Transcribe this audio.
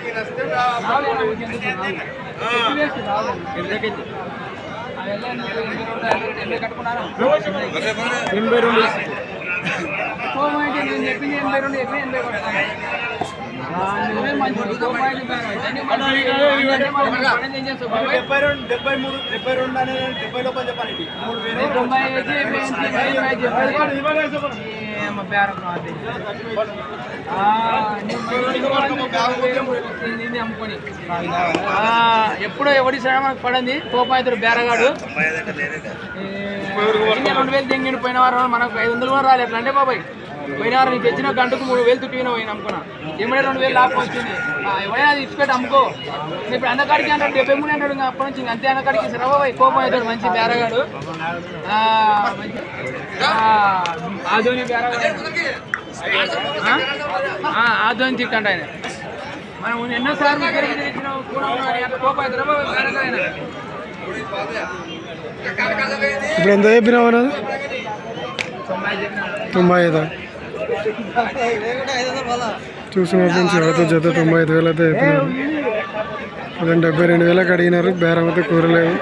చెప్పింది 72 అమ్ముకొని ఎప్పుడో ఎవడి శ్రమకు పడింది కోపాయితుడు బేరగాడు 2000 తెంగిడి పోయిన వారం మనకు 500 కూడా రాలేదు. ఎట్లా అంటే బాబాయ్ పోయిన వారం నీకు తెచ్చిన గంటకు 3000 తుట్టిన పోయిన అమ్ముకున్నా ఎమ్మడే 2000 లాభం వచ్చింది. ఎవరైనా అది ఇచ్చిపెట్టి అమ్ముకో. ఇప్పుడు అందకాడికి అంటాడు 73 అంటాడు. ఇంకా అప్పటి నుంచి అంతే అందకాడికి సరే బాబాయ్ కోపాయితుడు మంచి బేరగాడు ఆధోని బేరగాడు ఆధోని తిట్టండి ఆయన. మనం ఎన్నోసార్లు పెరిగి తెచ్చిన కోపాయితుడు బేరగాయన. ఇప్పుడు ఎంత చెప్పినావు అన్నది 95 చూసిన ఫ్రెండ్స్ ఎవరితో జత 95,000 అయితే చెప్పినారు. 72,000 అడిగినారు. బేరం అయితే కూరలేదు.